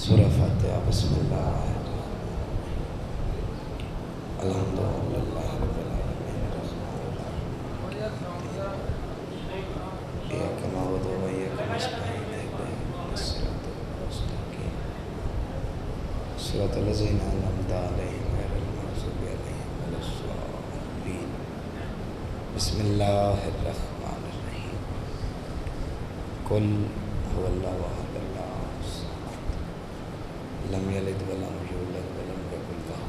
سورہ فاتحہ۔ بسم اللہ الحمدللہ رب العالمین ایاک نعبد و ایاک نستعین اهدنا الصراط المستقیم صراط الذین انعمت علیہم غیر المغضوب علیہم ولا الضالین۔ بسم اللہ الرحمن الرحیم۔ قل هو اللہ احد اللہ الصمد لم یلد ولم یولد ولم یکن لہ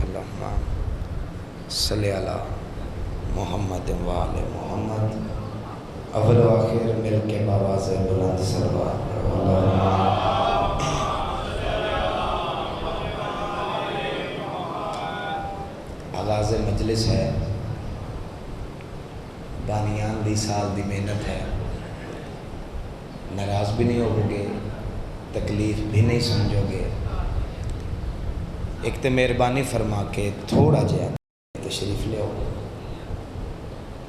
اللہم صلی علی محمد و آل محمد۔ اول و آخر مل کے باواز بلند سلوات پڑھو۔ آغاز مجلس ہے، بانیان دی سال دی محنت ہے، ناراض بھی نہیں ہوگو گے، تکلیف بھی نہیں سمجھو گے۔ ایک تو مہربانی فرما کے تھوڑا جہا تشریف لے آؤ،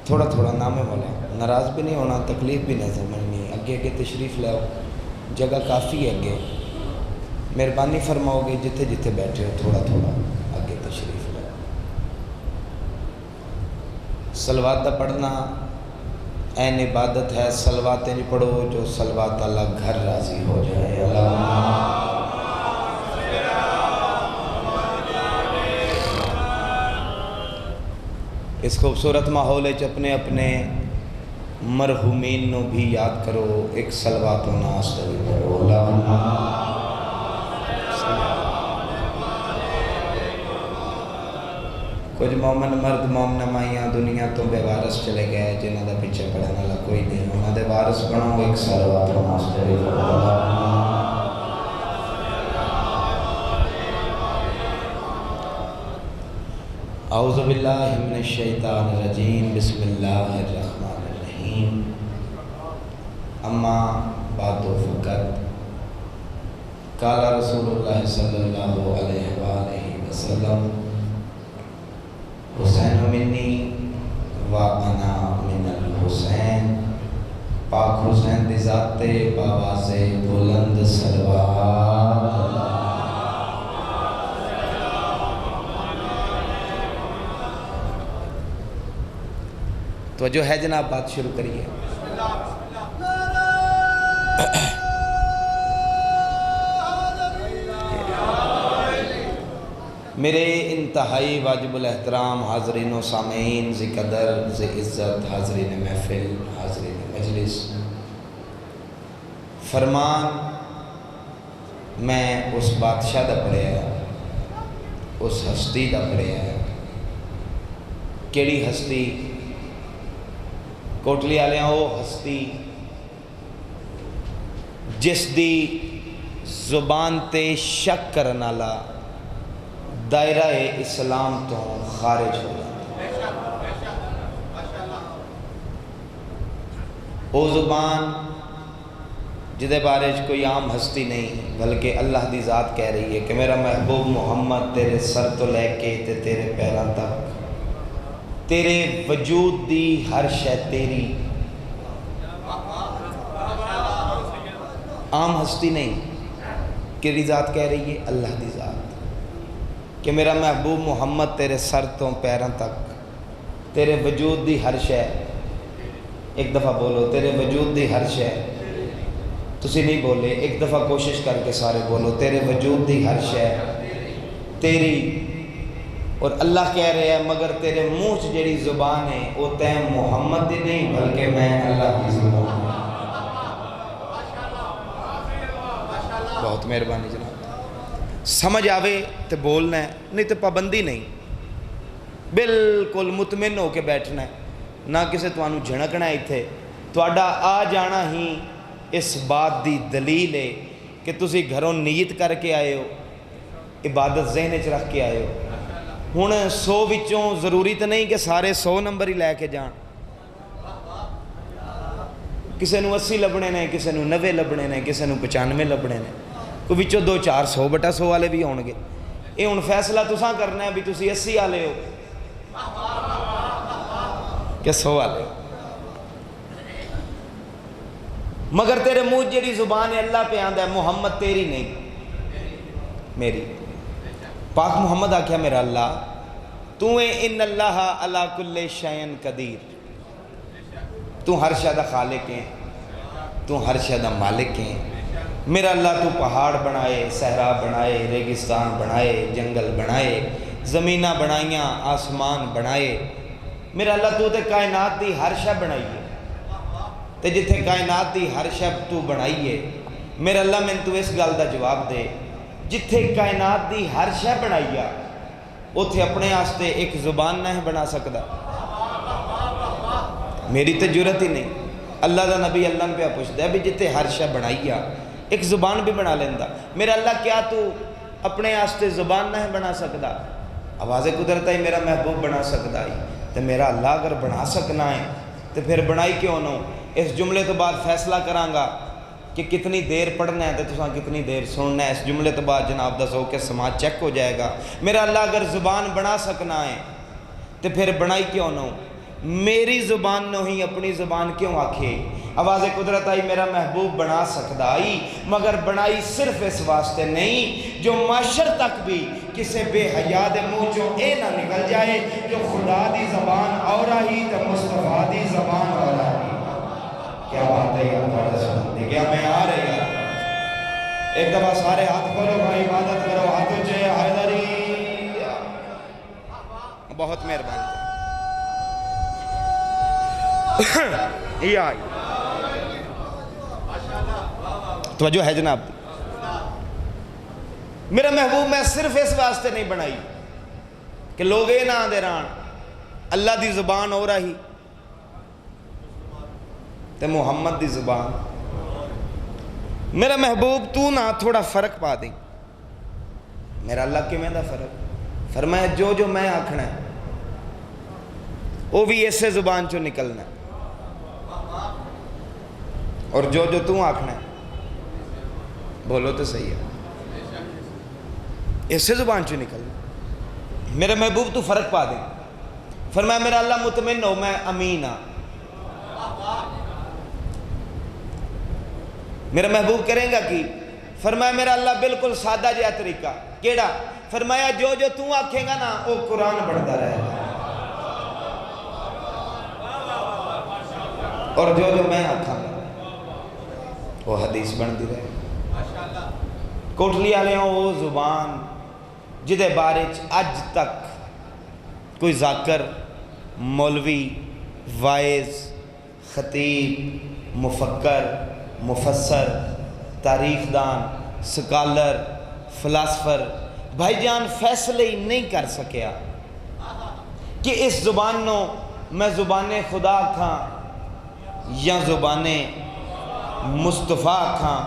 تھوڑا تھوڑا نام مولا، ناراض بھی نہیں ہونا، تکلیف بھی نہیں سمجھنی، اگے اگے تشریف لے آؤ، جگہ کافی ہے اگے۔ مہربانی فرماؤ گے جتھے جتھے بیٹھے ہو تھوڑا تھوڑا اگے تشریف لے آؤ۔ صلوات دا پڑھنا این عبادت ہے، صلواتیں نہیں پڑھو جو صلوات اللہ گھر راضی ہو جائے۔ اس خوبصورت ماحول اپنے اپنے مرحومین نو بھی یاد کرو، ایک صلوات و ناس بھی پڑھو۔ کچھ مومن مرد مومنہ مائیاں دنیا تو بے وارث چلے گئے، جنہاں دا پیچھے پڑھنے والا کوئی نہیں، انہاں دے وارث بنو، ایک صلوات و ناس بھی پڑھو۔ اعوذ باللہ من الشیطان الرجیم، بسم اللہ الرحمن الرحیم۔ اما بعد فقط قال رسول اللہ صلی اللہ علیہ وآلہ وسلم حسین منی و انا من الحسین۔ پاک حسین دی ذات باواز بلند سلوات۔ تو جو ہے جناب بات شروع کریے۔ میرے انتہائی واجب الاحترام حاضرین و سامعین، ذی قدر ذی عزت، حاضرین محفل، حاضرین مجلس، فرمان میں اس بادشاہ دا پڑھیا ہے، اس ہستی دا پڑھیا ہے۔ کیڑی ہستی؟ کوٹلی آلیاں وہ ہستی جس دی زبان تے شک کرنا لا دائرہ اسلام تو خارج ہو جاتا۔ وہ زبان جدے بارے کوئی عام ہستی نہیں، بلکہ اللہ دی ذات کہہ رہی ہے کہ میرا محبوب محمد تیرے سر تو لے کے تیرے پیروں تک، تیرے وجود دی ہر شے تیری، عام ہستی نہیں۔ کیڑی ذات کہہ رہی ہے؟ اللہ دی ذات، کہ میرا محبوب محمد تیرے سر تو پیروں تک، تیرے وجود دی ہر شے، ایک دفعہ بولو تیرے وجود دی ہر شے، تسی نہیں بولے، ایک دفعہ کوشش کر کے سارے بولو تیرے وجود دی ہر شے تیری۔ اور اللہ کہہ رہے ہیں مگر تیرے منہ سے جڑی زبان ہے وہ تے محمد دی نہیں بلکہ میں اللہ کی زبان ہوں۔ بہت مہربانی جناب، سمجھ آوے تو بولنا ہے، نہیں تو پابندی نہیں، بالکل مطمئن ہو کے بیٹھنا ہے، نہ کسے توانو جھنکنا ہے۔ اتھے تواڈا آ جانا ہی اس بات دی دلیل ہے کہ تسی گھروں نیت کر کے آئے ہو، عبادت ذہن وچ رکھ کے آئے ہو۔ ہن 100 وچوں ضروری تو نہیں کہ سارے 100 نمبر ہی لے کے جان، کسے نو 80 لبنے نے، کسے نو 90 لبنے نے، کسے نو 95 لبنے نے، کوئی وچوں 2-4 100/100 والے بھی ہون گے۔ یہ ہن فیصلہ تساں کرنا ہے بھی تسی 80 والے ہو کہ 100 والے ہو۔ مگر تیرے منہ جڑی زبان ہے اللہ پہ آندا ہے محمد تیری نہیں میری. پاک محمد آکھیا میرا اللہ تو ان اللہ علی کل شیء قدیر، تو ہر شے دا خالق ہے، تو ہر شے دا مالک ہے. میرا اللہ تو پہاڑ بنائے، صحرا بنائے، ریگستان بنائے، جنگل بنائے، زمیناں بنائیاں، آسمان بنائے. میرا اللہ تو تے کائنات دی ہر شے بنائی ہے، تے جتھے کائنات دی ہر شے تو بنائی ہے میرا اللہ میں تو اس گل دا جواب دے جتھے کائنات دی ہر شے بنائی ہے اتھے اپنے آستے ایک زبان نہ بنا سکدا. میری تے جرت ہی نہیں. اللہ دا نبی اللہ نے پہ پوچھتا ہے بھی جتھے ہر شے بنائی ہے ایک زبان بھی بنا لیندہ. میرا اللہ کیا تو اپنے آستے زبان نہ بنا سکدا؟ آواز قدرت ہی میرا محبوب بنا سکدا ہی. تو میرا اللہ اگر بنا سکنا ہے تو پھر بنائی کیوں نہ؟ اس جملے تو بعد فیصلہ کرانگا کہ کتنی دیر پڑھنا ہے تو تساں کتنی دیر سننا ہے. اس جملے تو بعد جناب دا ذوق سماعت چیک ہو جائے گا. میرا اللہ اگر زبان بنا سکنا ہے تو پھر بنائی کیوں نہ؟ میری زبان نہ ہی اپنی زبان کیوں آکھے؟ آواز قدرت آئی میرا محبوب بنا سکتا آئی مگر بنائی صرف اس واسطے نہیں جو معاشر تک بھی کسے بے حیا دے منہ چوں اے نہ نکل جائے جو خدا دی زبان اور آئی تو مصطفیٰ دی زبان اور آئی. کیا بات ہے یار بڑا سنتے کیا میں آ رہے یار. ایک دفعہ سارے ہاتھ کھولو بھائی عبادت کرو ہاتھوں چاہے حیدری. بہت مہربانی یہ آئی توجہ ہے جناب. میرا محبوب میں صرف اس واسطے نہیں بنائی کہ لوگ اے نہ آندے ران اللہ دی زبان ہو رہی تے محمد دی زبان. میرا محبوب تو نہ تھوڑا فرق پا دیں. میرا اللہ کی میں دا فرق فرمایا جو میں آکھنا ہے وہ بھی ایسے زبان چو نکلنا ہے اور جو تو آکھنا ہے بولو تو صحیح ہے ایسے زبان چو نکلنا. میرے محبوب تو فرق پا دیں. فرمایا میرا اللہ مطمئن ہو میں امین ہاں. میرا محبوب کریں گا کی؟ فرمایا میرا اللہ بالکل سادہ جہا طریقہ. کیڑا؟ فرمایا جو تو آکھیں گا نا وہ قرآن پڑھتا رہے گا اور جو میں آکھاں گا وہ حدیث بندی رہے. کوٹلی والے وہ زبان جدے بارے اج تک کوئی ذاکر مولوی وائز خطیب مفکر مفسر تاریخ دان سکالر فلاسفر بھائی جان فیصلے ہی نہیں کر سکیا کہ اس زبان نو میں زبان خدا کھاں یا زبان مصطفیٰ کھاں.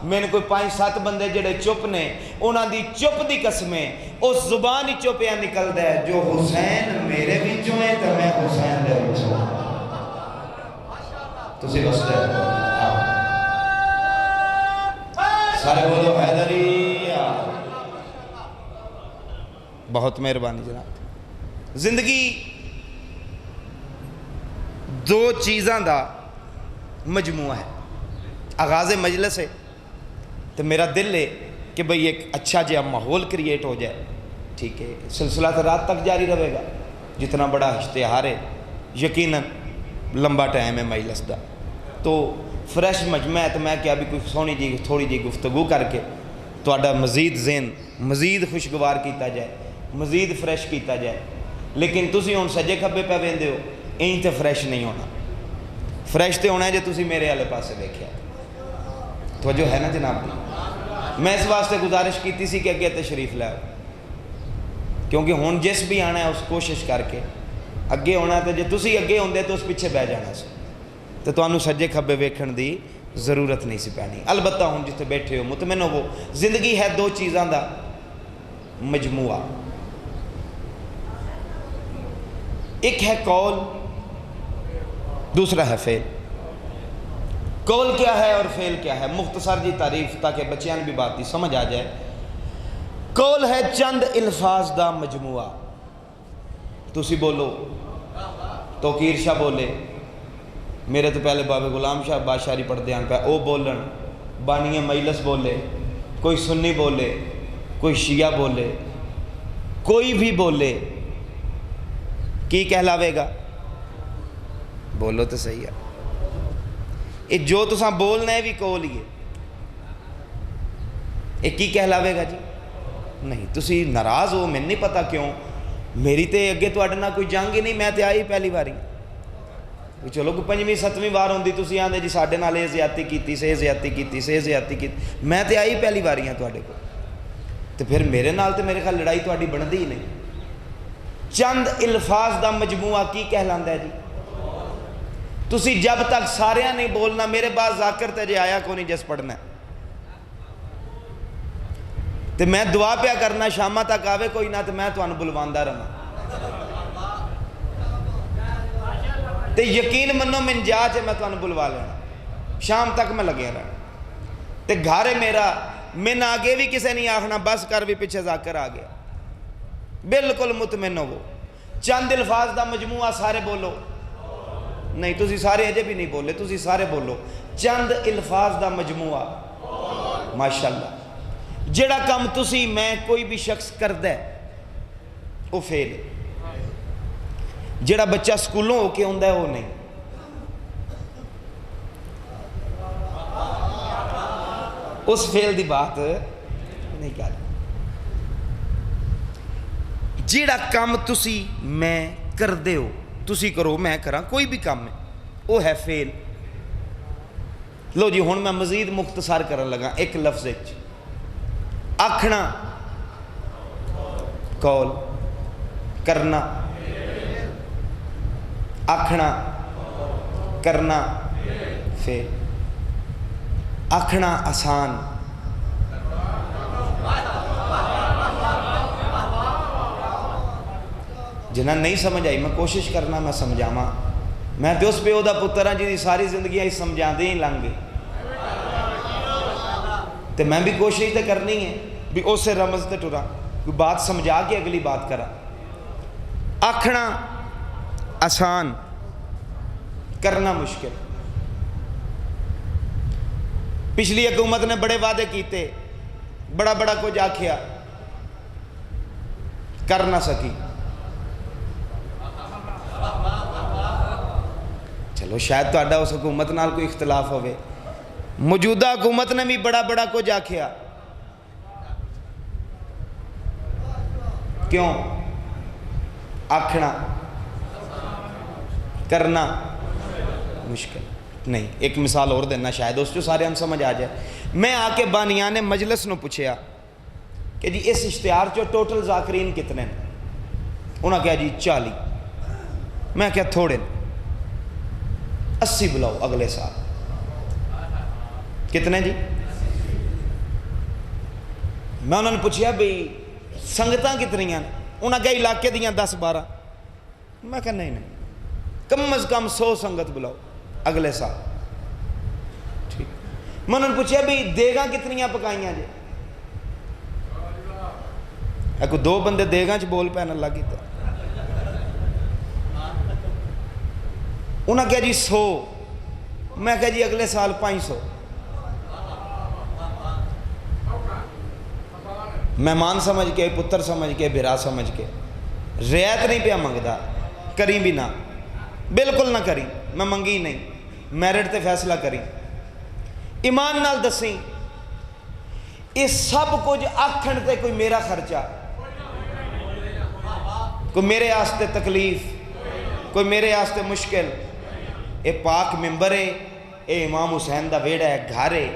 میں نے کوئی 5-7 بندے جڑے چپ نے انہاں دی چپ دی قسمیں اس زبان ہی چپیاں نکل دے جو حسین میرے بچوں ہیں تو میں حسین دے بچوں تسی بس دے سارے بولو حیدری. بہت مہربانی جناب. زندگی دو چیزاں دا مجموعہ ہے. آغاز مجلس ہے تو میرا دل ہے کہ بھئی ایک اچھا جہاں ماحول کریٹ ہو جائے. ٹھیک ہے سلسلہ تو رات تک جاری رہے گا. جتنا بڑا اشتہار ہے یقیناً لمبا ٹائم ہے مجلس دا تو فریش مجمع ہے تو میں کیا بھی کوئی سونی جی تھوڑی جی گفتگو کر کے تہاڈا مزید ذہن مزید خوشگوار کیتا جائے مزید فریش کیتا جائے. لیکن تسی ہن سجے کھبے پہ ویندے ہو این تے فریش نہیں ہونا. فریش تے ہونا ہے جے تسی میرے والے پاسے دیکھیا. توجہ ہے نا جناب دی. میں اس واسطے گزارش کیتی سی کہ اگے تشریف لاؤ کیونکہ ہن جس بھی آنا ہے اس کوشش کر کے اگے ہونا. تو جے تسی اگے ہوندے تو اس پیچھے بہ جانا سی تو تانوں سجے کھبے ویکھن دی ضرورت نہیں سی پینی. البتہ ہن جتھے بیٹھے ہو مطمئن ہو زندگی ہے دو چیزاں دا مجموعہ. ایک ہے قول دوسرا ہے فعل. قول کیا ہے اور فعل کیا ہے؟ مختصر جی تعریف تاکہ بچیاں بھی بات دی سمجھ آ جائے. قول ہے چند الفاظ دا مجموعہ. تسی بولو توقیر شاہ بولے میرے تو پہلے بابے غلام شاہ بادشاہی پڑھتے ہیں پہ وہ بولن، بانی مجلس بولے، کوئی سنی بولے، کوئی شیعہ بولے، کوئی بھی بولے، کی کہلاوے گا؟ بولو تو صحیح ہے، یہ جو تساں بولنا ہے بھی کول ہی ہے، یہ کی کہلاوے گا جی؟ نہیں، تسی ناراض ہو، میں نہیں پتا کیوں، میری تے اگے تو اڈنا کوئی جنگ ہی نہیں، میں تے آئی پہلی باری، چلو کوئی پنجویں ستویں بار ہوندی تسی آندے جی ساڈے نال یہ زیادتی کیتی سے زیادتی کیتی سے زیادتی کیتی، میں تے آئی پہلی باری ہاں تواڈے کو، تو پھر میرے نال تے میرے خیال لڑائی تواڈی بندی ہی نہیں۔ چند الفاظ دا مجموعہ کی کہلاندا ہے جی؟ تسی جب تک ساریاں نہیں بولنا، میرے بعد ذاکر تے جے آیا کو نہیں جس پڑھنا ہے، تو میں دعا پیا کرنا شامہ تک آوے کوئی نہ، تو میں تو انہوں بلواندہ رہا، تو یقین منو من جا چے میں تو انہوں بلوا لینا، شام تک میں لگے رہا، تو گھارے میرا من آگے بھی کسے نہیں آخنا، بس کر بھی پیچھے ذاکر آ گیا، بالکل مطمئن ہو، چند الفاظ دا مجموعہ سارے بولو، نہیں تسی سارے اجے بھی نہیں بولے، تسی سارے بولو، چند الفاظ دا مجموعہ، ماشاءاللہ، جڑا کم تسی میں کوئی بھی شخص کردہ ہے وہ فیل ہے، جڑا بچہ سکولوں ہو کے ہوندہ ہے وہ نہیں، اس فیل دی بات نہیں کر، جڑا کم تسی میں کر دے ہو، تسی کرو میں کراں، کوئی بھی کام ہے وہ ہے فیل۔ لو جی ہن میں مزید مختصر کرن لگا ایک لفظ وچ، آکھنا قول، کرنا، آکھنا کرنا فیل، آکھنا آسان، جنہاں نہیں سمجھ آئی میں کوشش کرنا میں سمجھاواں، میں تو اس پہ او دا پتر ہاں جی دی ساری زندگیاں ہی سمجھان دے ہی لنگ گئی، تو میں بھی کوشش تے کرنی ہے بھی اس سے رمز تے ٹرا، کوئی بات سمجھا کے اگلی بات کرا۔ آکھنا آسان، کرنا مشکل۔ پچھلی حکومت نے بڑے وعدے کیتے، بڑا بڑا کچھ آکھیا، کر نہ سکی، چلو شاید تو آڈا اس حکومت نال کوئی اختلاف ہوئے، موجودہ حکومت نے بھی بڑا بڑا کچھ آکھیا، کیوں؟ آکھنا کرنا مشکل نہیں۔ ایک مثال اور دینا شاید اس جو سارے ہم سمجھ آ جائے۔ میں آ کے بانیان مجلس نو پوچھیا کہ جی اس اشتہار جو ٹوٹل ذاکرین کتنے ہیں؟ انہوں نے کہا جی 40۔ میں کہا تھوڑے 80 بلاؤ اگلے سال۔ کتنے جی؟ میں انہوں نے پوچھیا بھئی سنگتاں کتنی ہیں؟ انہوں نے کہا علاقے دیاں 10-12۔ میں کہا نہیں کم از کم 100 سنگت بلاؤ اگلے سال۔ ٹھیک۔ میں انہوں نے پوچھا بھی دیگاں کتنیاں پکائیاں جی؟ ایک 2 بندے دیگاں چ بول پہن اللہ کی طرح۔ انہوں نے کہا جی 100۔ میں کہا جی اگلے سال 500۔ مہمان سمجھ کے، پتر سمجھ کے، بھرا سمجھ کے، رعایت نہیں پیا منگدا، کریں بھی نہ، بالکل نہ کریں، میں منگی نہیں، میرٹ تے فیصلہ کریں۔ ایمان نال دسیں یہ سب کچھ آکھن تے کوئی میرا خرچہ، کوئی میرے آستے تکلیف، کوئی میرے آستے مشکل، اے پاک ممبر ہے، اے امام حسین دا ویڑا ہے، گھر ہے،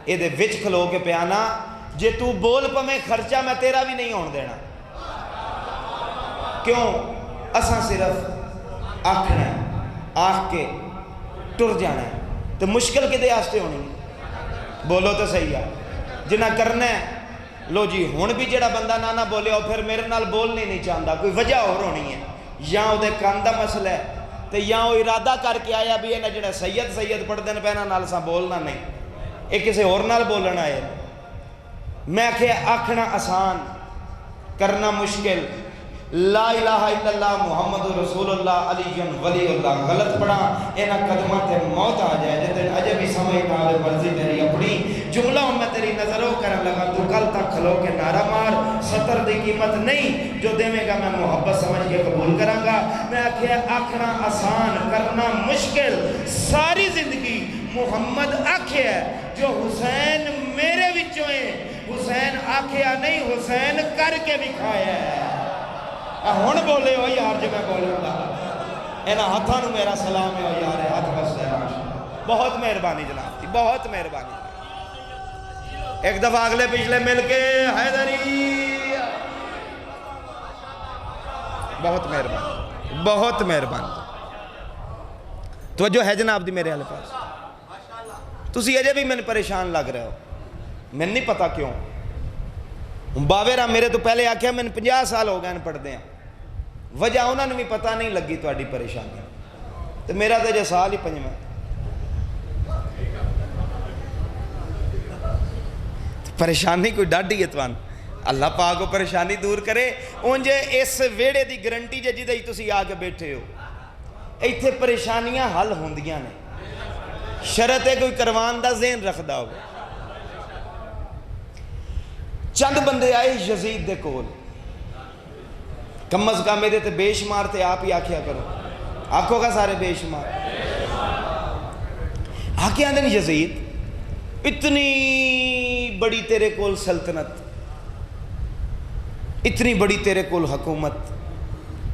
اے دے وچ کھلو کے پیانا، جے تو بول پمیں خرچہ میں تیرا بھی نہیں ہون دینا۔ کیوں؟ اساں صرف آکھنا ہے، آکھ کے ٹر جانا ہے، تو مشکل کدے آستے ہونی ہے؟ بولو تو صحیح ہے۔ جنہ کرنا ہے لو جی ہون بھی جڑا بندہ نہ بولے اور پھر میرے نال بولنے نہیں چاہتا، کوئی وجہ اور ہونی ہے، یا وہ دے کان دا مسئلہ ہے، تو یا وہ ارادہ کر کے آیا بھی یہ جڑا سید پڑھ دین پہنا نال سا بولنا نہیں، یہ کسی اور نال بولنا ہے۔ میں کہ آکھنا آسان، کرنا مشکل، لا الہ الا اللہ محمد رسول اللہ علی ولی اللہ غلط پڑھا اینا قدمہ تے موت آ جائے جتے اجے بھی سمجھ نہ آلے مرضی تیری اپنی جملہ میں تیری نظروں کرنے لگا تو کل تک کھلو کے نعرہ مار 70 دی قیمت نہیں جو دے میں گا میں محبت سمجھ کے قبول کروں گا میں آکھنا آسان کرنا مشکل ساری زندگی محمد آکھیا ہے جو حسین میرے وچوں ہیں حسین آکھیا نہیں حسین کر کے دکھایا ہے ہون بولے ہو یار جو میں بولے ہوں اینا ہتھاں نو میرا سلام ہے یار ہاتھ بس دے بہت مہربانی جناب تھی بہت مہربانی ایک دفعہ اگلے پچھلے مل کے حیدری بہت مہربانی توجہ ہے جناب دی میرے حال پاس تسی اجے بھی میں پریشان لگ رہے ہو میں نہیں پتا کیوں باویرہ میرے تو پہلے آکھیا میں 50 سال ہو گئے پڑھ دیں وجہ انہوں نے بھی پتہ نہیں لگی تو اڈی پریشانی تو میرا تو جو سال ہی 5 میں پریشانی کوئی ڈاڈی ہے توان اللہ پاک کو پریشانی دور کرے انجھے اس ویڑے دی گرنٹی جے جدہ ہی تسی آگے بیٹھے ہو ایتھے پریشانیاں حل ہوندیاں نے شرط ہے کوئی کروان دا ذہن رکھ دا ہوگا چند بندے آئے یزید دے کول کم از کم میرے تے بے شمار تے آپ ہی آکھیا کرو آنکھوں کا سارے بے شمار آکھیا دن یزید اتنی بڑی تیرے کول سلطنت اتنی بڑی تیرے کول حکومت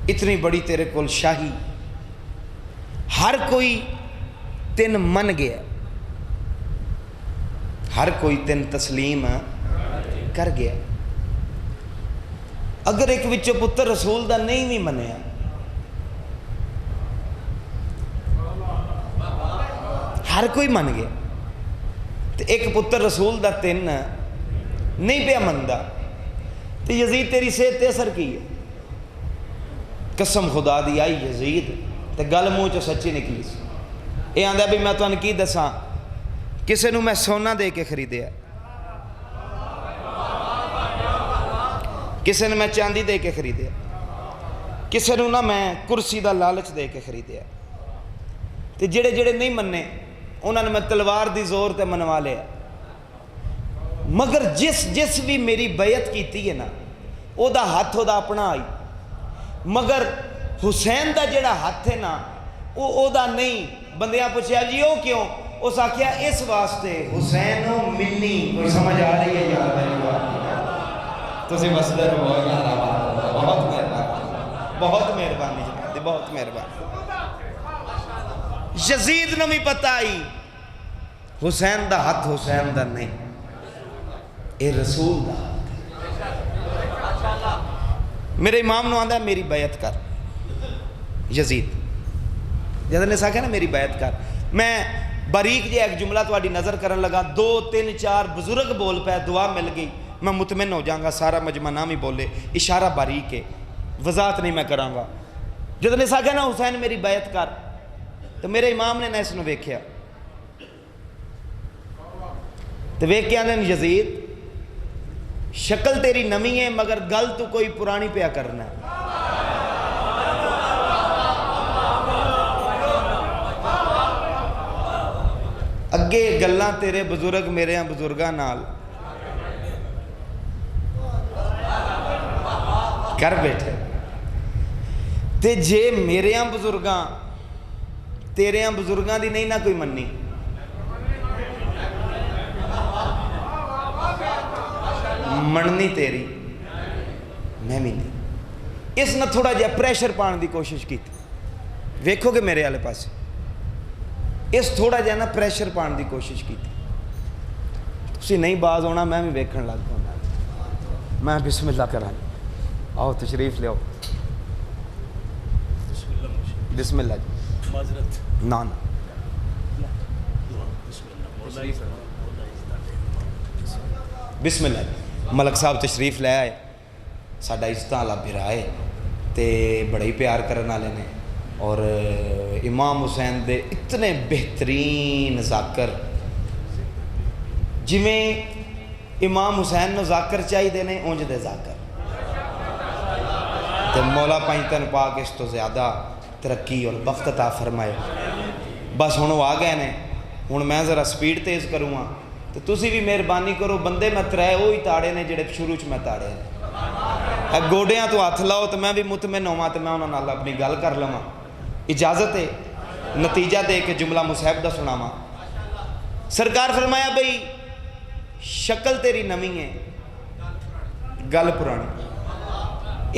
اتنی بڑی تیرے کول شاہی ہر کوئی تین من گیا ہر کوئی تین تسلیم کر گیا اگر ایک وچو پتر رسول دا نہیں بھی منیا ہر کوئی من گیا تو ایک پتر رسول دا تین نہیں پیا مندہ تو یزید تیری صحت اثر کی ہے قسم خدا دی آئی یزید تو گل منہ چو سچی نکلی سی یہ آندھا بھی میں تو ان کی دساں کسے نو میں سونا دے کے خریدیا کسے نو میں چاندی دے کے خریدیا کسے نو نہ میں کرسی دا لالچ دے کے خریدیا تے جڑے جڑے نہیں مننے انہوں نے میں تلوار دی زور تے منوا لیا مگر جس بھی میری بیعت کیتی ہے نا او دا ہاتھ او دا اپنا آئی مگر حسین دا جڑا ہاتھ ہے نا او دا نہیں بندیاں پوچھیا جی او کیوں اس آکھیا اس واسطے حسین و منی کوئی سمجھ آ رہی ہے یار میری بات تو سی مسئلہ رو یار بہت مہربانی جناب دی بہت مہربانی یزید نو بھی پتہ آئی حسین دا ہاتھ حسین دا نہیں اے رسول دا میرے امام نو آندہ ہے میری بیعت کر یزید جیسے نے ساکھا نا میری بیعت کر میں باریک جے ایک جملہ تو آڈی نظر کرن لگا 2 3 4 بزرگ بول پہ دعا مل گئی میں مطمئن ہو جاؤں گا سارا مجمع نام ہی بولے اشارہ باریک ہے وضاحت نہیں میں کراں گا جیسے نے ساکھا نا حسین میری بیعت کر تو میرے امام نے اس نو ویکھیا تو ویکھ کے آندھن یزید شکل تیری نمی ہے مگر گل تو کوئی پرانی پیا کرنا ہے اگے گلاں تیرے بزرگ میرے ہیں بزرگاں نال کر بیٹھے تے جے میرے ہیں بزرگاں تیرے ہیں بزرگاں دی نہیں نہ کوئی منی مننی تیری میں بھی نہیں اس نے تھوڑا جا پریشر پان دی کوشش کی تھی ویکھو گے میرے والے پاس اس تھوڑا جا نا پریشر پان دی کوشش کی تھی تسی نہیں باز ہونا میں بھی ویکھن لگ گا میں بسم اللہ کراں آؤ تشریف لے آؤ بسم اللہ جی معذرت نا بسم اللہ جی ملک صاحب تشریف لے آئے ساڈا عزت والا بھرا ہے تے بڑے ہی پیار کرنے والے نے اور امام حسین دے اتنے بہترین ذاکر جویں امام حسین نو ذاکر چاہیے نے اونج دے ذاکر تو مولا پائنتن پاک اس تو زیادہ ترقی اور بخت عطا فرمائے۔ بس ہوں وہ آ گئے نے، ہوں میں ذرا سپیڈ تیز کروں گا تو تسی بھی مہربانی کرو، بندے میں ترے وہی تاڑے نے جڑے شروع میں تاڑے ہیں، گوڈیاں تو ہاتھ لاؤ تو میں بھی مطمئن ہوا تو میں انہوں نے اپنی گل کر لواں۔ اجازت ہے نتیجہ دے کے جملہ مصحب دا سناواں۔ سرکار فرمایا بھئی شکل تیری نویں ہے، گل پرانی،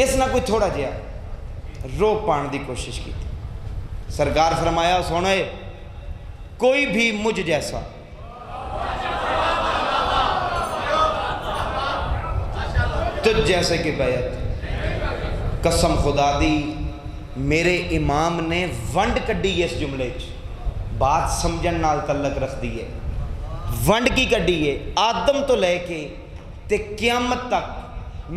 اس نہ کوئی تھوڑا جہا روک پان دی کوشش کی تھی۔ سرکار فرمایا سونے کوئی بھی مجھ جیسا تجھ جیسے کی بیعت، قسم خدا دی میرے امام نے ونڈ کڈی اس جملے بات سمجھن نال تعلق رکھ دی ہے۔ ونڈ کی کڈی ہے آدم تو لے کے تے قیامت تک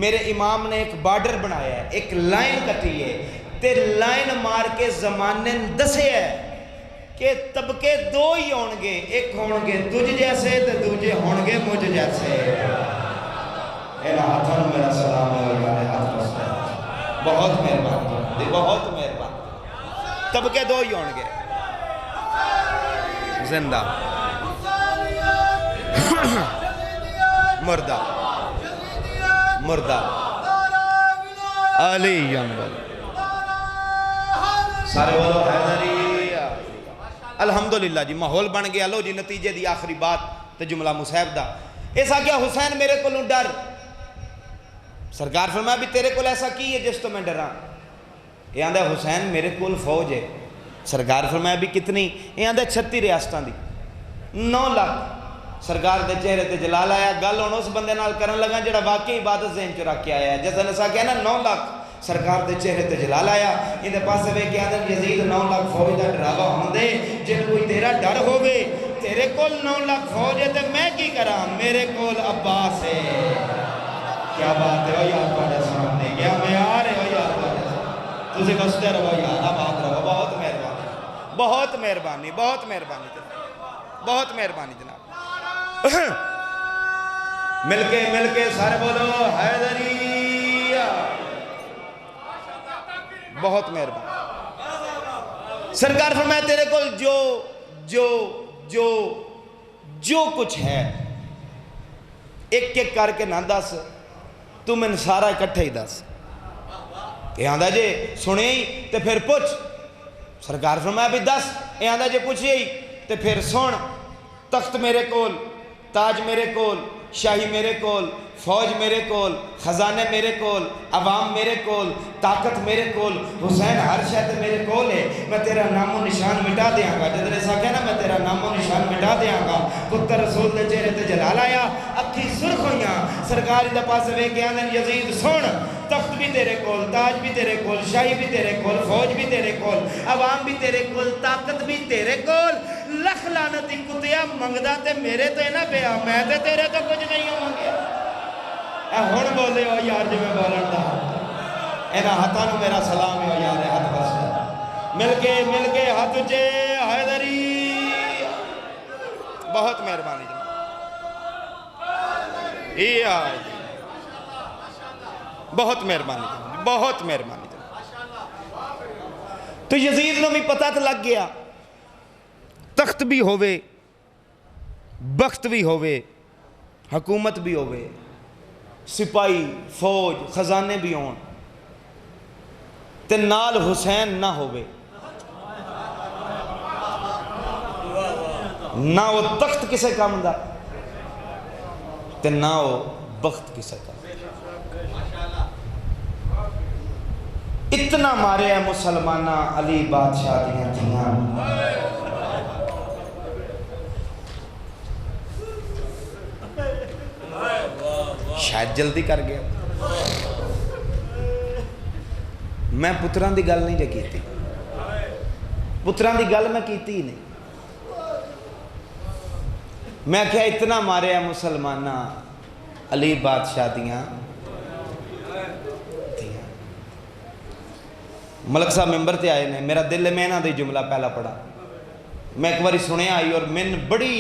میرے امام نے ایک بارڈر بنایا ہے، ایک لائن کٹی ہے تے لائن مار کے زمانے دسے ہے کہ طبقے دو ہی ہونگے، ایک ہونگے تجھ جیسے تے دوجے ہونگے مجھ جیسے۔ اینا ہاتھوں میرا سلام ہے اور میرے ہاتھ بستے ہیں، بہت مہربان، بہت مہربان، طبقے دو ہی ہونگے زندہ مردہ مردہ علی انبل سارے بولو حیدری۔ الحمدللہ جی ماحول بن گیا۔ لو جی نتیجے دی آخری بات تے جملہ مصحب دا۔ ایسا کیا حسین میرے کو ڈر؟ سرکار فرمایا بھی تیرے کو ایسا کی ہے جس تو میں ڈراں؟ یہ آندہ حسین میرے کو فوج ہے۔ سرکار فرمایا بھی کتنی؟ یہ آندہ 36 ریاستان دی 9 لاکھ۔ سرکار دے چہرے تے جلال آیا، گل ہوں اس بندے نال کرن لگا جڑا واقعی عبادت ذہن چ رکھ کے آیا ہے۔ جیسا نسا کیا نا 9 لاکھ، سرکار دے چہرے تے جلال آیا۔ ان دے پاسے وے کہ آدم یزید 9 لاکھ فوج دا ڈراوا ہوندے، جن کوئی تیرا ڈر ہوگے تیرے کول 9 لاکھ فوج ہے تے میں کی کراں؟ میرے کول عباس ہے۔ کیا بات ہے یار، تھوڑے سامنے کیا معیار ہے یار، تسی بستے رہو یار، آباد رہو۔ بہت مہربانی، بہت مہربانی، بہت مہربانی جناب، بہت مہربانی جناب۔ مل کے سارے بولو حیدری، بہت مہربان۔ سرکار فرمایا تیرے کول جو جو جو جو کچھ ہے ایک ایک کر کے نہ دس، تم ان سارا اکٹھے ہی دس۔ یہ آندھا جے سنے ہی تے پھر پوچھ۔ سرکار فرمایا بھی دس۔ یہ آندھا جے پوچھے ہی تے پھر سن۔ تخت میرے کول، تاج میرے کول، شاہی میرے کول، فوج میرے کول، خزانے میرے کول، عوام میرے کول، طاقت میرے کول، حسین ہر شہد میرے کول ہے۔ میں تیرا نام و نشان مٹا دیاں گا۔ جدر ایسا کہنا میں تیرا نام و نشان مٹا دیاں گا۔ پتر رسول دے چہرے تے جلال آیا، اکھی سرخ ہویاں۔ سرکار دا پاس وے کہ آندن یزید سن، تخت بھی تیرے کول، تاج بھی تیرے کول، شاہی بھی تیرے کول، فوج بھی تیرے کول، عوام بھی تیرے کول، طاقت بھی تیرے کول۔ لکھ لعنتی کتیا منگدا تے میرے تے نہ پیا، میں تے تیرے تو کچھ نہیں ہوں گے۔ اے ہون بولے ہو یار جو میں بولن دا، اینا ہاتھانو میرا سلام ہے یار، ہاتھ بس مل کے ہاتھ اچھے حیدری۔ بہت مہربانی جناب، یہ آئے بہت مہربانی جناب، بہت مہربانی جناب۔ تو یزید نو بھی پتہ تو لگ گیا، تخت بھی ہوئے، بخت بھی ہوئے، حکومت بھی ہوئے، سپاہی فوج خزانے بھی ہون تے نال حسین نہ ہوئے، نہ وہ تخت کسے کام دا تے نہ وہ بخت کسے کام دا۔ اتنا مارے ہیں مسلمانہ علی بادشاہ دیاں دھیاں، شاید جلدی کر گیا۔ میں پتران دی گل نہیں جے کیتی، پتران دی گل میں کیتی ہی نہیں۔ میں کہا اتنا مارے ہیں مسلمانہ علی بادشاہ دیاں۔ ملک صاحب ممبر تے آئے نے، میرا دل میں نہ دے جملہ پہلا پڑھا، میں ایک باری سنے آئی اور من بڑی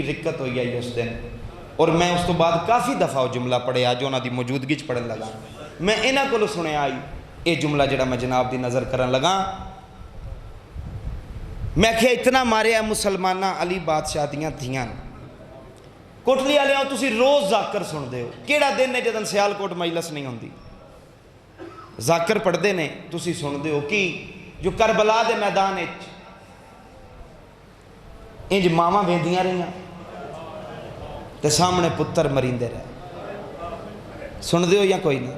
رکت ہوئی آئی اس دن، اور میں اس تو بعد کافی دفعہ جملہ پڑھے آج انہاں دی موجودگی چ پڑھن لگا۔ میں انہاں کو سنے آئی یہ جملہ جڑا میں جناب دی نظر کرن لگا، میں کہ اتنا ماریا مسلمانہ علی بادشاہ دیاں دھیاں کوٹلی والے آؤ تسی روز ذاکر سن دے ہو، کیڑا دن ہے جدن سیالکوٹ مجلس نہیں ہوندی، ذاکر پڑھتے نے تسی سن دے ہو کی جو کربلا دے میدان انج ماواں ویندیاں رہیاں تے سامنے پتر مریندے رہے، سن دے ہو یا کوئی نہیں؟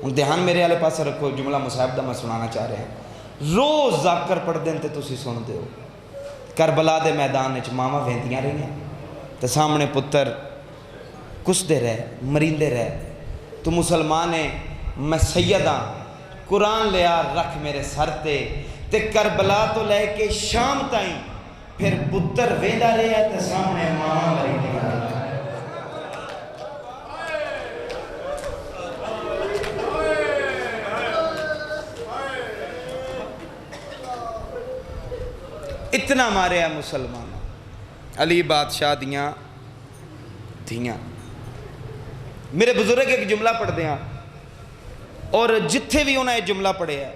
ہن دھیان میرے والے پاس رکھو، جملہ مصاحب دا میں سنانا چاہ رہا ہوں، روز ذاکر پڑھ دیں تے تسی سن دے ہو، کربلا دے میدان وچ ماواں ویندیاں رہیاں تے سامنے پتر کسدے رہے مریندے رہے، تو مسلمان ہے میں سید ہاں، قرآن لیا رکھ میرے سر تے کربلا تو لے کے شام تائیں پھر پتر ویندا رہیا تے سامنے ماں مریندیاں رہیاں۔ اتنا مارے ہیں مسلمان علی بادشاہ دیاں دھیاں۔ میرے بزرگ ایک جملہ پڑھ دیا اور جتھے بھی انہیں جملہ پڑھے ہے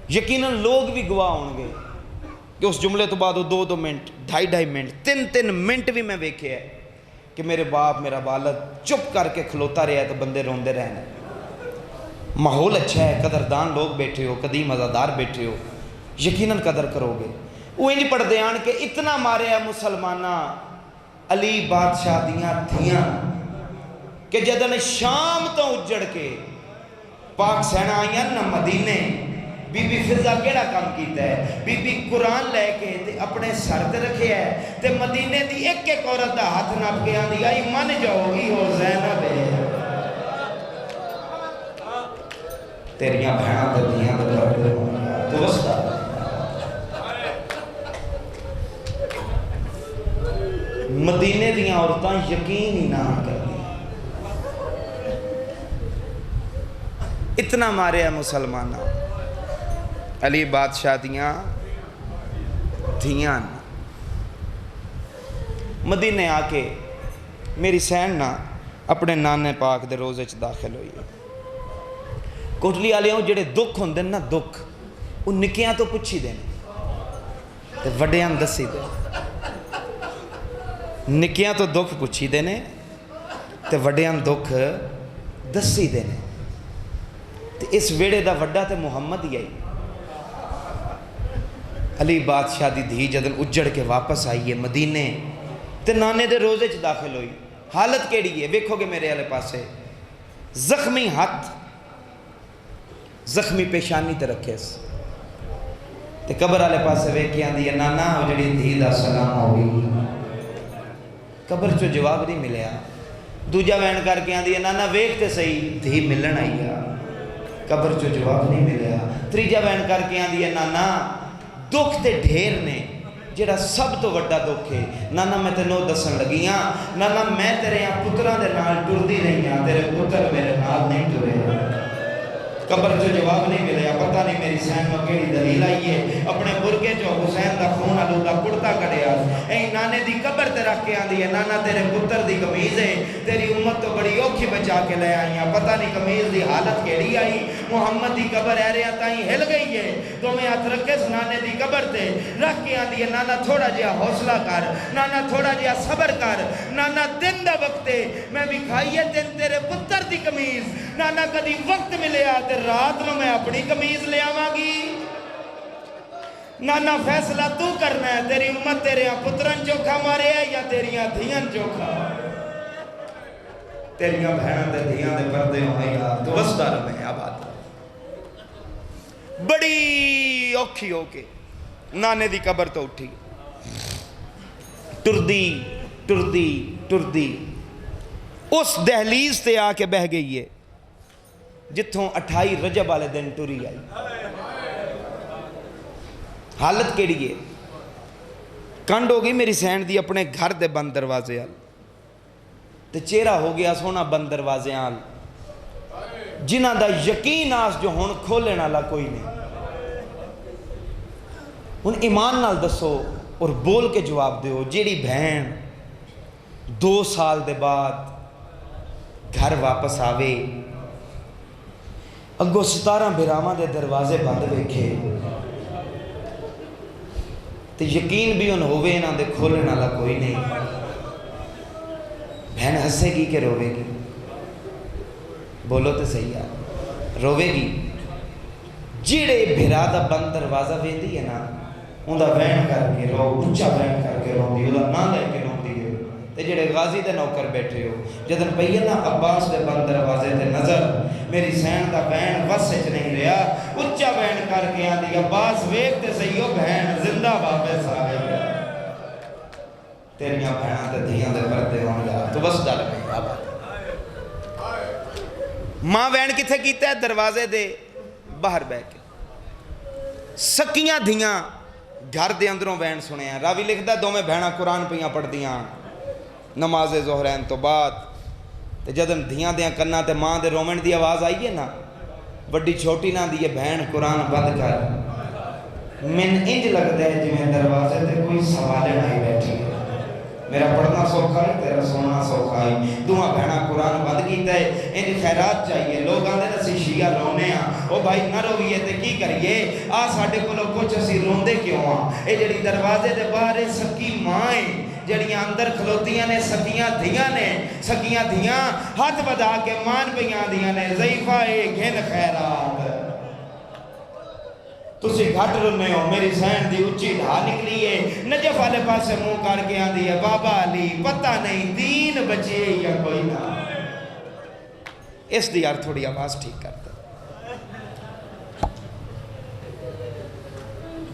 یقیناً لوگ بھی گواہ ہوں گے کہ اس جملے تو بعد دو دو منٹ ڈھائی ڈھائی منٹ تین منٹ بھی میں ویکھے ہے کہ میرے باپ میرا والد چپ کر کے کھلوتا رہا ہے تو بندے روندے رہنے، ماحول اچھا ہے، قدردان لوگ بیٹھے ہو، قدیم عزادار بیٹھے ہو، یقیناً قدر کرو گے۔ وہ انج پڑھ دیان کہ اتنا مارے ہیں مسلمانہ علی بادشاہ دیاں دھیاں کہ جدن شام تو اجڑ کے پاک سینہ آئیاں نہ مدینے، بی بی فضا کیڑا کام کیتا ہے، بی بی قرآن لے کے تے اپنے سر تے رکھے ہے تے مدینے دی ایک ایک عورت دا ہاتھ ناپ کے آن دیا ہی من جاؤ گی ہو زینب ہے تیریاں بھیڑاں تے دھیاں تے پردے ہوں تو وستا مدینے دیاں عورتاں یقین ہی نہ کر دی، اتنا مارے ہیں مسلمانہ علی بادشاہ دیاں دھیاں۔ مدینے آ کے میری سین نہ اپنے نانے پاک دے روزے چ داخل ہوئی، کوٹلی والے ہوں جڑے دکھ ہوندے نا دکھ وہ نکیاں تو پوچھی دیں تے وڈیاں دسی دیں، نکیاں تو دکھ پوچھی دینے تے وڈیاں دکھ دسی دینے، تے اس ویڑے دا وڈا تے محمد ہی آئی۔ علی بادشاہ دی دھی جدن اجڑ کے واپس آئی ہے مدینے تے نانے دے روزے چ داخل ہوئی، حالت کیڑی ہے ویکھو گے میرے والے پاسے، زخمی ہاتھ زخمی پیشانی تے رکھے تے قبر والے پاسے ویکھ کے آندی ہے نانا او جڑی دھی دا سلام ہوئی، قبر چو جواب نہیں ملیا، دوجا وین کر کے آندی ہے نانا ویکھ تے صحیح دھی ملن آئی ہے، قبر چو جواب نہیں ملیا، تریجا وین کر کے آندی ہے نانا دکھ تے ڈھیر نے جڑا سب تو وڈا دکھ ہے، نانا میں تینوں دسن لگی ہاں، نانا میں تیرے یہاں پتران دے نال ٹردی نہیں ہاں، تیرے پتر میرے نال نہیں ٹرے، قبر جو جواب نہیں ملیا، پتہ نہیں میری سین میں کیڑی دلیل آئی ہے، اپنے برکے جو حسین دا خون آلودہ کڑتا کڑیا، اے نانے دی قبر تے رکھ کے آندی ہے نانا تیرے پتر دی قمیض ہے، تیری امت تو بڑی اوکھی بچا کے لے آئی ہیں، پتہ نہیں قمیض دی حالت کیڑی آئی، محمد دی قبر اے رہا تائیں ہل گئی ہے، تو میں ہاتھ رکھے نانے دی قبر تے رکھ کے آندی ہے نانا تھوڑا جہا حوصلہ کر، نانا تھوڑا جہا صبر کر، نانا دن دا وقت ہے، میں بھی کھائیے دن تیرے پتر دی قمیض، نانا کدی وقت ملے آتے رات نو میں اپنی قمیض لے آواں گی، نانا فیصلہ تو کرنا ہے، تیری امت تیرے پترن چوکھا مارے ہے یا تیریاں دھیان چوکھا، تیریاں بہنوں دے دھیان دے پردے ہوئے یا تو وسطہ رہے ہیں آباد، بڑی اوکھی ہو کے نانے دی قبر تو اٹھی، ٹردی ٹردی ٹردی اس دہلیز تے آ کے بہ گئی ہے جتھوں 28 رجب والے دن ٹری آئی، حالت کیڑی ہے، کنڈ ہو گئی میری سینڈ دی اپنے گھر دے بند دروازے آل تے چہرہ ہو گیا سونا بند دروازے آل جنہ دا یقین آس جو ہون کھولے نالا کوئی نہیں، ان ایمان نال دسو اور بول کے جواب دیو جیڑی بہن 2 سال دے بعد گھر واپس آوے اگوں 17 بھراواں دے دروازے بند ویکھے تو یقین بھی ان ہوئے انہاں دے کھولنے والا کوئی نہیں. بہن ہسے گی کہ روے گی؟ بولو تو صحیح ہے، روے گی. جیڑے بھرا دا بند دروازہ ویندی ہے نا اوندا وین کر کے رو، اچھا وین کر کے روندی، اوندا نام لے کے روندی ہے. تے جڑے غازی دے نوکر بیٹھے ہو جدن پئی نا عباس دے بند دروازے تے نظر، میری سین دا وین وس وچ نہیں رہیا، اچھا وین کر کے آندی عباس ویکھ تے صحیح ہو بہن زندہ واپس آ گئی. تیریاں بہناں تے دھیاں دے پردے ہون یار تو بس ڈر گئی. ماں وین کتھے کیتا ہے؟ دروازے دے باہر بہ کے. سکیاں دھیاں گھر دے اندروں وین سنے ہیں. راوی لکھدا دوویں بہناں قرآن پہ پڑھدیاں نماز ظہرین تو بعد. تے جدن دھیاں دیاں کنا تے ماں دے رومن دی آواز آئی ہے نا، وڈی چھوٹی نہ دی بہن قرآن بند کر. من انج لگتا ہے جی میں دروازے تے کوئی سوالن آئی بیٹھی ہے. میرا پڑھنا سوکھا ہے، تیرا سونا سوکھا ہے. دعا بہنا قرآن بند کیتا ہے. انج خیرات چاہیے. لوگ آندے نا سی شیعہ رونے ہاں، او بھائی نہ روئیے تے کی کریے؟ ساڈے کولو کچھ اسی روندے کیوں ہاں؟ اے جڑی دروازے دے باہر سکی ماں ہے، جڑیاں اندر کھلوتیاں نے سکیاں دھیاں نے. سکیاں دھیاں ہاتھ بدا کے مان پیاں دیاں نے ضعیفہ اے گھن خیرات. تسی گھٹ رنے ہو، میری سین دی اچھی ڈھا نکلی ہے. نجف والے پاسے منہ کر کے آندی ہے بابا علی پتہ نہیں دین بچے یا کوئی نہ. اس دی یار تھوڑی آواز ٹھیک کرتا.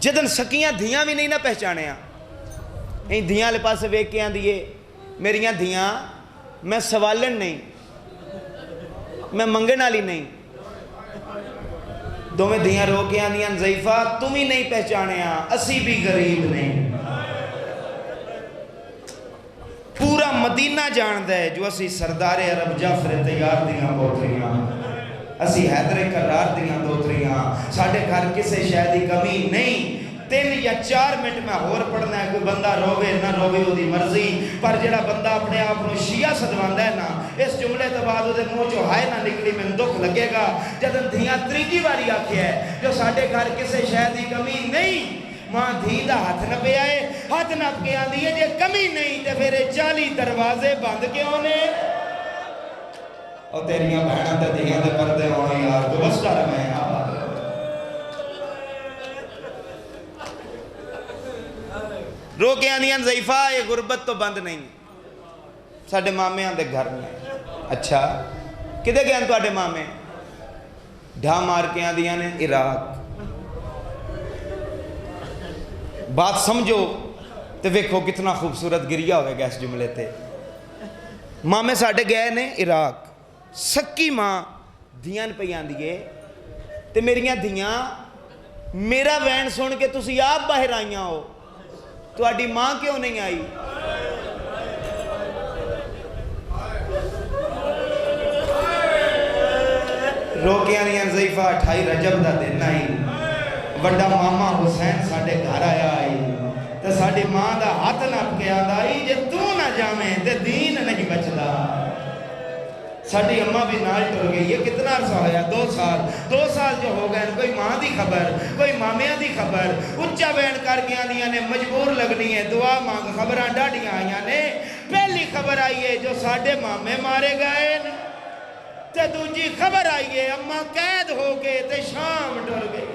جدن سکیاں دھیاں بھی نہیں نہ پہچانے ہاں، این دھیاں لے پاسے ویک کے آندی ہے میریاں دھیاں میں سوالن نہیں، میں منگن والی نہیں. دو میں دھیاں رو کے آندیاں ضعیفہ تم ہی نہیں پہچانے ہاں، اسی بھی غریب نہیں. پورا مدینہ جاندہ ہے جو اسی سردار عرب جعفر تیار دیاں پوتریاں، اسی حیدر کرار دیاں دوتریاں. ساڑھے گھر کسے شاید کمی نہیں. 3 یا 4 منٹ میں اور پڑھنا ہے. کوئی بندہ روے نہ روے ہو دی مرضی، پر جڑا بندہ اپنے آپ کو شیعہ صدواندہ ہے نا، اس جملے تو بعد دے منہ جو ہائے نہ نکلی میں دکھ لگے گا. جدن دھیاں تریجی واری آکھے ہے جو ساڑھے گھر کسے شاید کمی نہیں. ماں دھی دا ہاتھ نہ پہ آئے، ہاتھ نہ پہ آن دیئے جے کمی نہیں تے پھر 40 دروازے بند کیوں نے. اور تیریاں بہنہ تے دھیاں دے پردے ہونے یار تو بس ڈر میں آباد. رو کے آنیاں ضعیفہ یہ غربت تو بند نہیں. ساڑھے مامے آن دے گھر میں. اچھا کدے گئے ہیں تو آڑے مامے؟ ڈھا مار کے آن دیاں نے عراق. بات سمجھو تو ویکھو کتنا خوبصورت گریہ ہوئے گا اس جملے تے. مامے ساڑھے گئے نے عراق. سکی ماں دھیاں پہ آن دیئے تے میریاں دھیاں میرا وین سن کے تسی آپ باہر آئیاں ہو تو آڑی ماں کیوں نہیں آئی؟ رو کے آنیاں ضعیفہ 28 رجب دا دن آئی. وڈا ماما حسین ساڑھے گھر آیا آئی تو ساڑھی ماں دا ہاتھ نپ کے آدھا آئی جے تو نہ جامیں تے دین نہیں بچدا. ساڑھی اممہ بھی نال ٹر گئی. یہ کتنا عرصہ ہویا؟ 2 سال. 2 سال جو ہو گئے کوئی ماں دی خبر، کوئی مامیاں دی خبر. اچھا بین کر کے آنیاں نے مجبور لگنی ہے دعا مانگ. خبران ڈاڑیاں آئیاں نے. پہلی خبر آئی ہے جو ساڑھے مامے مارے گئے تے دوجی خبر آئی ہے اممہ قید ہو گئے تے شام ٹر گئی.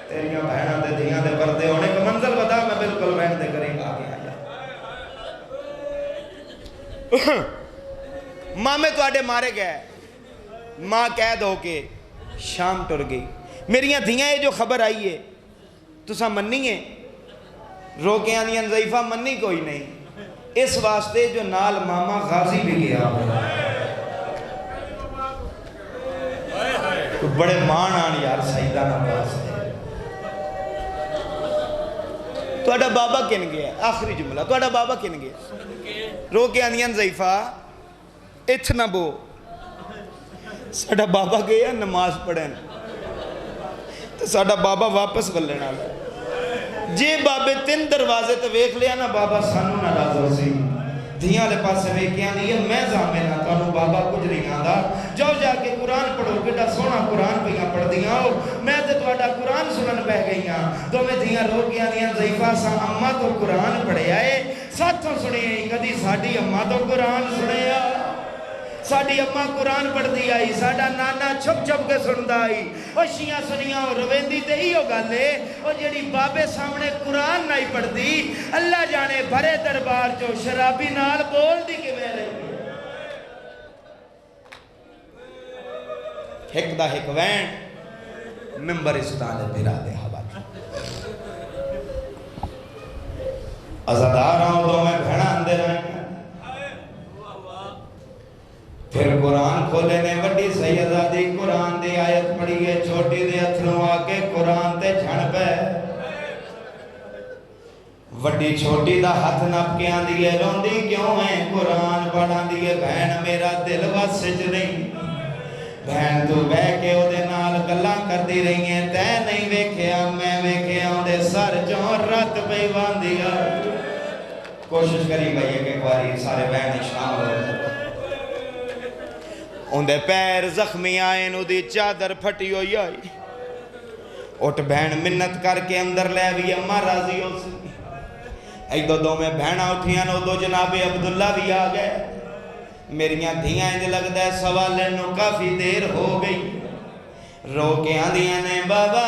تیریاں بہناں دے دھیاں دے پردے ہونے کا منزل بتا میں بالکل بہن دے کریں آگے آیا. مامے تو آڑے مارے گئے، ماں قید ہو کے شام ٹر گئی. میریاں دھیاں یہ جو خبر آئی ہے تو سا مننی ہے؟ رو کے آنیاں ضعیفہ مننی کوئی نہیں. اس واسطے جو نال ماما غازی بھی گیا تو بڑے مان آن یار سیدہ نباس ہے. تو اڈا بابا کن گیا؟ آخری جملہ تو اڈا بابا کن گیا؟ رو کے آنیاں ضعیفہ اتنا بو ساڑھا بابا گیا نماز پڑھیں تو ساڑھا بابا واپس بلنا لے. جے بابے 3 دروازے تو ویکھ لیا نا بابا سانو نہ راز ہو سی. دھیاں والے پاسے ویکھیاں نہیں ہے میں زامن ہاں تانوں بابا کچھ نہیں آندا جاؤ جا کے قرآن پڑھو کیڈا سونا قرآن پہ پڑھدیاں ہو میں تے تہاڈا قرآن سنن بہ گئی ہاں دوویں دھیاں رو کے آندیاں ضعیفہ سا اماں تو قرآن پڑھیا ہے ساتھوں سنے کدی ساڈی اماں تو قرآن سنیا ساڈی اماں قرآن پڑھدی آئی ساڈا نانا چھپ چھپ کے سندا آئی او شیاں سنیاں اور رویندی تے ایہو گل ہے او جڑی بابے سامنے قرآن نہیں پڑھدی اللہ جانے بھرے دربار چو شرابی نال بول دی کیویں رہی ہک دا ہک وین ممبرستان پیرا دے حوالے عزادار آؤں دو میں بھیڑا اندے رہیں پھر قرآن کھولے نے وڈی سیدہ دی قرآن دی آیت پڑھی ہے چھوٹی دے اتھروں آکے قرآن تے جھڑ پہ وڈی چھوٹی دا ہاتھ نپ کے آن دیئے روندی کیوں ہے قرآن پڑھان دیئے بہن میرا دل واسج نہیں بہن تو بہ کے او دے نال گلاں کر دی رہی ہیں تے نہیں ویکھیا میں ویکھیا او دے سر چوں رت پہ باندیا کوشش کری بھائی کہ کواری سارے بہن شامل ہو اندے پیر زخمی آئے نو دی چادر پھٹی ہوئی آئی اٹھ بہن منت کر کے اندر لے بھی اممہ راضی ہو سی ایک دو میں بہنہ اٹھیاں نو دو جناب عبداللہ بھی آگئے میریاں دھیاں انج لگتا ہے سوالے نو کافی دیر ہو گئی رو کے آندیاں نے بابا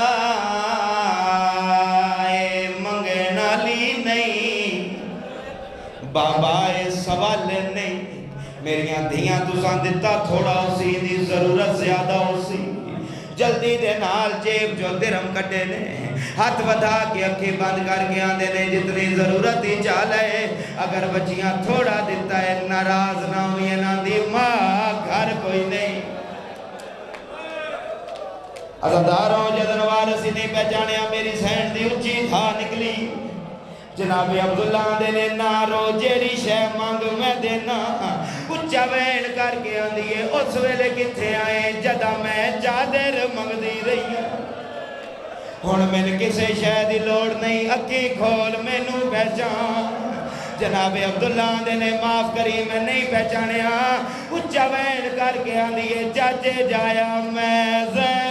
اے منگنا لی نہیں بابا اے سوالے نہیں میریاں دھیاں تساں دیتا تھوڑا ہو سی دی ضرورت زیادہ ہو سی جلدی دے نال جیب جو درم کٹے نے ہاتھ ودا کے اکھی بند کر کے آندے نے جتنی ضرورت ہی چالے اگر بچیاں تھوڑا دیتا ہے ناراض نہ ہوئی نہ دی ماں گھر کوئی نہیں عزاداروں جدن وارسی نہیں پہچانے میری سینڈ دی اچھی تھا نکلی جناب عبداللہ دے نے نارو جیڑی شے مانگ میں دینا اچھا وین کر کے آندیے اس ویلے کتھے آئے جدہ میں چادر مانگ دی رہی ہون میں کسے شے دی لوڑ نہیں اکی کھول میں نو پہچان جناب عبداللہ دے نے معاف کری میں نہیں پہچانے اچھا وین کر کے آندیے چاچے جایا میں زین